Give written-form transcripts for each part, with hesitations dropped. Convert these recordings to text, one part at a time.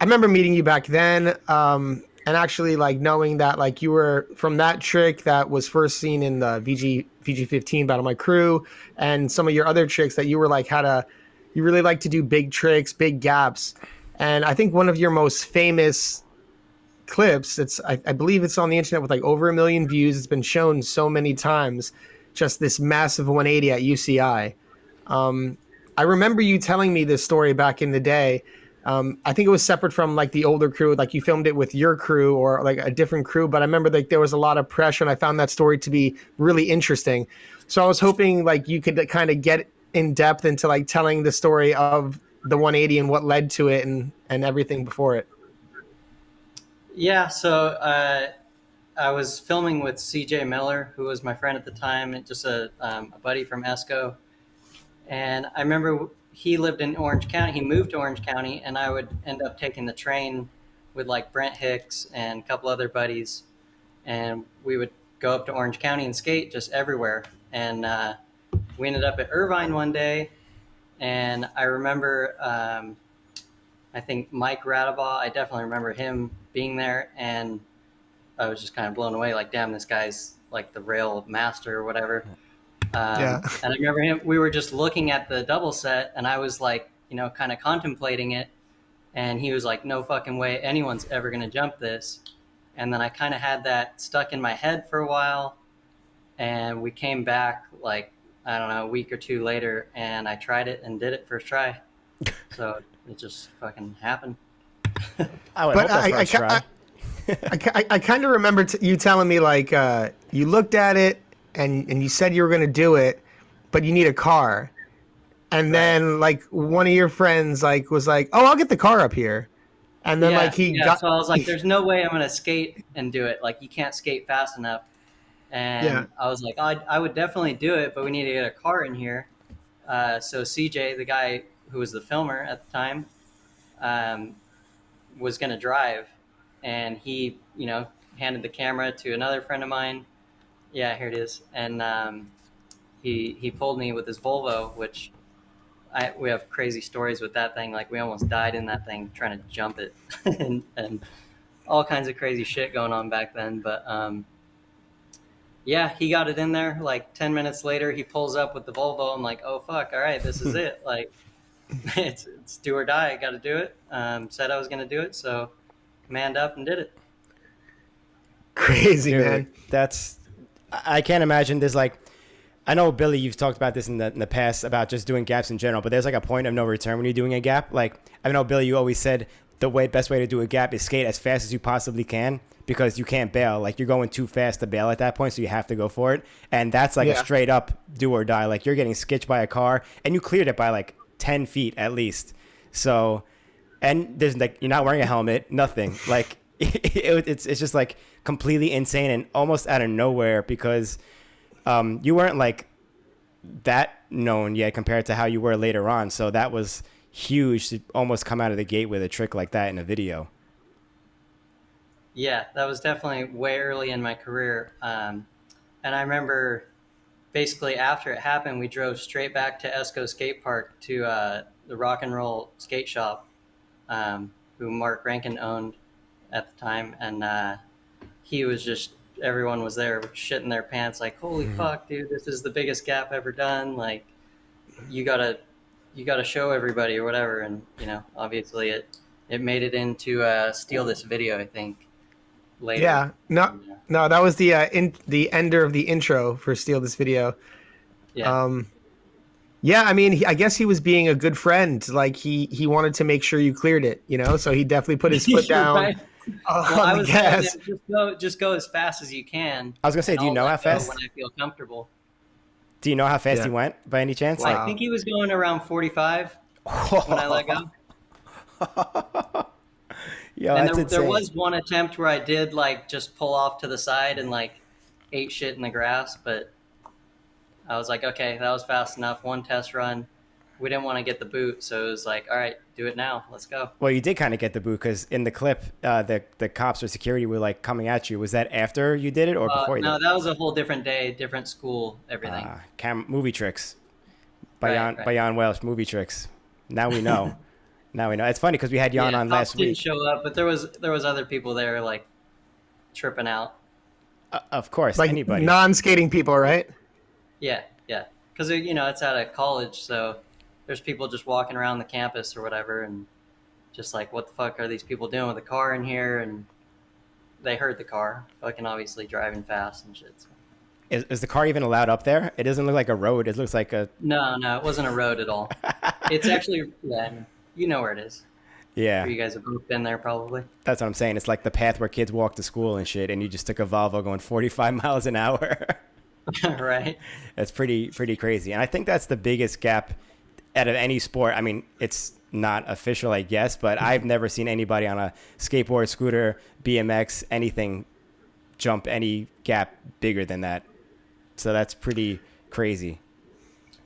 remember meeting you back then, and actually like knowing that like you were from that trick that was first seen in the VG15 Battle My Crew, and some of your other tricks that you were like you really like to do big tricks, big gaps, and I think one of your most famous clips, I believe it's on the internet with like over 1 million views. It's been shown so many times. Just this massive 180 at UCI. Um, I remember you telling me this story back in the day. I think it was separate from like the older crew, like you filmed it with your crew or like a different crew. But I remember like there was a lot of pressure, and I found that story to be really interesting. So I was hoping like you could kind of get in depth into like telling the story of the 180 and what led to it and everything before it. Yeah, so I was filming with CJ Miller, who was my friend at the time, and just a buddy from ESCO. And I remember he lived in Orange County. He moved to Orange County, and I would end up taking the train with like Brent Hicks and a couple other buddies. And we would go up to Orange County and skate just everywhere. And we ended up at Irvine one day. And I remember, I think Mike Radabaugh, I definitely remember him being there. And I was just kind of blown away, like, damn, this guy's like the rail master or whatever. Yeah. And I remember him, we were just looking at the double set, and I was like, kind of contemplating it. And he was like, no fucking way anyone's ever going to jump this. And then I kind of had that stuck in my head for a while. And we came back like, I don't know, a week or two later, and I tried it and did it first try. So it just fucking happened. I would But hope that's first try. I kind of remember you telling me like you looked at it and you said you were going to do it, but you need a car. And then like one of your friends like was like, "Oh, I'll get the car up here." And then like he got. So I was like, there's no way I'm going to skate and do it. Like, you can't skate fast enough. Yeah. And I was like, I would definitely do it, but we need to get a car in here. So CJ, the guy who was the filmer at the time, was going to drive. And he, handed the camera to another friend of mine. Yeah, here it is. And he pulled me with his Volvo, which we have crazy stories with that thing. Like, we almost died in that thing trying to jump it, and all kinds of crazy shit going on back then. But yeah, he got it in there. Like 10 minutes later, he pulls up with the Volvo. I'm like, oh fuck, all right, this is it. Like, it's do or die. I got to do it. Said I was going to do it, so manned up and did it. Crazy, Dude, man. I can't imagine there's like, I know, Billy, you've talked about this in the past about just doing gaps in general, but there's like a point of no return when you're doing a gap. Like, I know, Billy, you always said the best way to do a gap is skate as fast as you possibly can, because you can't bail. Like, you're going too fast to bail at that point, so you have to go for it. And that's like a straight up do or die. Like, you're getting skitched by a car, and you cleared it by like 10 feet at least. So, and there's like, you're not wearing a helmet, nothing. Like, it's just like completely insane and almost out of nowhere, because you weren't like that known yet compared to how you were later on. So that was huge to almost come out of the gate with a trick like that in a video. Yeah, that was definitely way early in my career. And I remember basically after it happened, we drove straight back to Esco Skate Park to the Rock and Roll Skate Shop, who Mark Rankin owned at the time. And he was just, everyone was there shitting their pants like, holy fuck, dude, this is the biggest gap ever done. Like, you gotta show everybody or whatever. And, obviously it made it into Steal This Video, I think, later. Yeah. No, that was the ender of the intro for Steal This Video. Yeah. Yeah, I mean, I guess he was being a good friend. Like, he wanted to make sure you cleared it, so he definitely put his foot down. Right. Well, I on the was gas. telling him, just go as fast as you can. I was going to say, do you know how fast? When I feel comfortable. Do you know how fast he went by any chance? Well, I think he was going around 45 when I let go. Yo, and that's there insane. was one attempt where I did like just pull off to the side and like ate shit in the grass, but I was like, okay, that was fast enough. One test run. We didn't want to get the boot, so it was like, all right, do it now. Let's go. Well, you did kind of get the boot, because in the clip, the cops or security were like coming at you. Was that after you did it or before you did it? No, that was a whole different day, different school, everything. Movie tricks. Right. Bayan Welsh, movie tricks. Now we know. Now we know. It's funny because we had Jan on Pops last didn't week. show up, but there was other people there like tripping out. Of course, Like anybody. non-skating people, right? Yeah, yeah, because it's at a college, so there's people just walking around the campus or whatever, and just like, what the fuck are these people doing with a car in here? And they heard the car, fucking obviously driving fast and shit. So. Is the car even allowed up there? It doesn't look like a road. It looks like a... No, it wasn't a road at all. It's actually, yeah, you know where it is. Yeah, You guys have both been there probably. that's what I'm saying. It's like the path where kids walk to school and shit, and you just took a Volvo going 45 miles an hour. Right. That's pretty crazy. And I think that's the biggest gap out of any sport. I mean, it's not official, I guess, but I've never seen anybody on a skateboard, scooter, BMX, anything jump any gap bigger than that. So that's pretty crazy.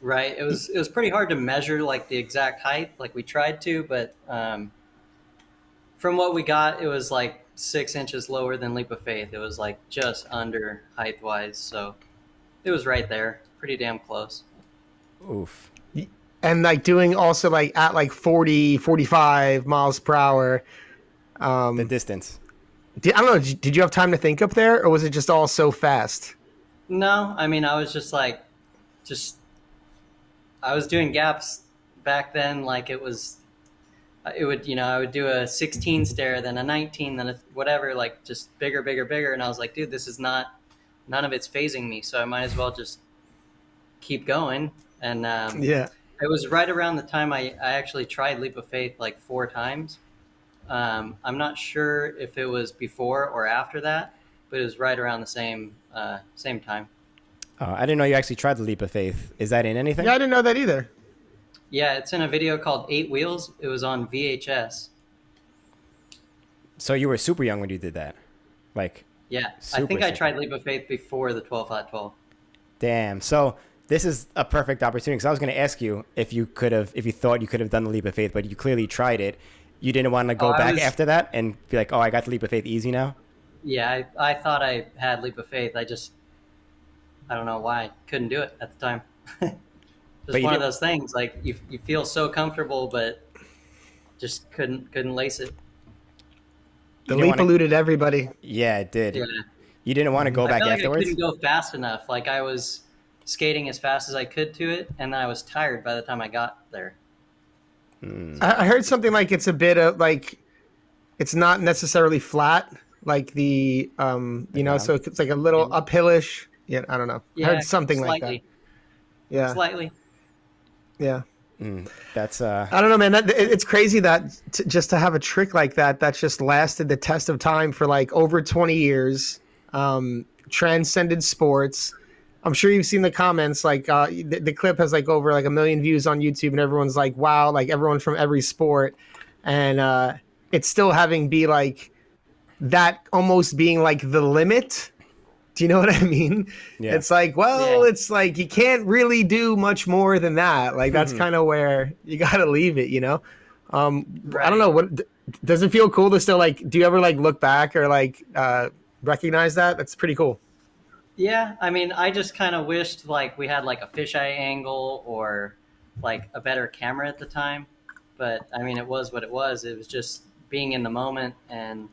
Right. It was pretty hard to measure like the exact height. Like we tried to, but from what we got, it was like 6 inches lower than Leap of Faith. It was like just under height wise. So it was right there. Pretty damn close. Oof. And like doing also like at like 40, 45 miles per hour. The distance. I don't know. Did you have time to think up there, or was it just all so fast? No, I mean, I was just like, I was doing gaps back then. Like it would, I would do a 16 stair, then a 19, then a whatever, like just bigger, bigger, bigger. And I was like, dude, this is none of it's phasing me. So I might as well just keep going. And Yeah. it was right around the time I actually tried Leap of Faith like 4 times. I'm not sure if it was before or after that, but it was right around the same time. I didn't know you actually tried the Leap of Faith. Is that in anything? Yeah, I didn't know that either. Yeah, it's in a video called 8 Wheels. It was on VHS. So you were super young when you did that? Like, Yeah, I super think I sick. tried Leap of Faith before the 12 Flat 12. Damn. So this is a perfect opportunity because I was going to ask you if you thought you could have done the Leap of Faith, but you clearly tried it. You didn't want to go back after that and be like, oh, I got the Leap of Faith easy now? Yeah, I thought I had Leap of Faith. I don't know why I couldn't do it at the time. Just one of those things, like you feel so comfortable, but just couldn't lace it. The leap eluded everybody. Yeah, it did. Yeah. You didn't want to go back I felt afterwards? I couldn't go fast enough. Like I was skating as fast as I could to it, and then I was tired by the time I got there. I heard something like it's a bit of like it's not necessarily flat, like the so it's like a little uphillish. Yeah, I don't know. Yeah, I heard something slightly. like that. Yeah, Slightly. yeah. That's I don't know, man. It's crazy that just to have a trick like that's just lasted the test of time for like over 20 years, transcended sports. I'm sure you've seen the comments. Like the clip has like over like 1 million views on YouTube, and everyone's like, "Wow!" Like everyone from every sport, and it's still having be like that, almost being like the limit. Do you know what I mean? Yeah. It's like, it's like you can't really do much more than that. Like that's kind of where you got to leave it, Right. I don't know, what does it feel cool to still like, do you ever like look back or like recognize that? That's pretty cool. Yeah, I mean, I just kind of wished like we had like a fisheye angle or like a better camera at the time. But I mean, it was what it was. It was just being in the moment and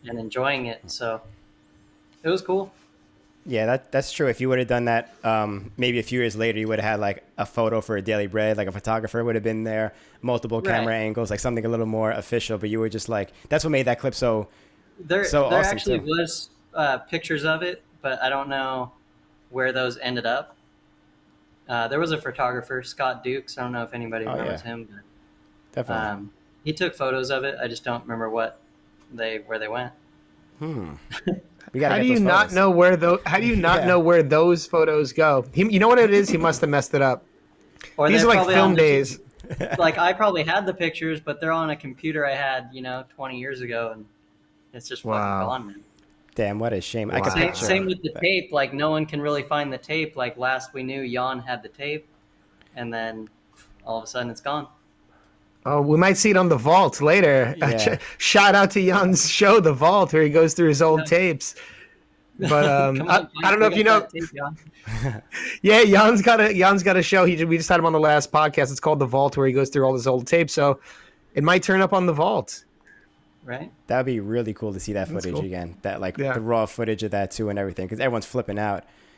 enjoying it. So it was cool. Yeah, that's true. If you would have done that, maybe a few years later, you would have had like a photo for a Daily Bread, like a photographer would have been there, multiple camera angles, like something a little more official. But you were just like, that's what made that clip so There awesome actually too. was pictures of it, but I don't know where those ended up. There was a photographer, Scott Dukes. I don't know if anybody remembers him, but Definitely. he took photos of it. I just don't remember where they went. We gotta How get do you those not photos. know where those? How do you not know where those photos go? You know what it is? He must have messed it up. Or These they're are like probably film on the- days. Like I probably had the pictures, but they're on a computer I had, 20 years ago, and it's just fucking gone, man. Damn, what a shame. I Wow. could Same, picture. same with the tape. Like no one can really find the tape. Like last we knew, Jan had the tape, and then all of a sudden it's gone. Oh, we might see it on the Vault later. Yeah. Shout out to Jan's show, The Vault, where he goes through his old tapes. But Come on, I don't know if you know. that tape, Jan. Yeah, Jan's got a show. We just had him on the last podcast. It's called The Vault, where he goes through all his old tapes. So It might turn up on the vault. right? That would be really cool to see that That's footage cool. again. That like Yeah. the raw footage of that too and everything, because everyone's flipping out.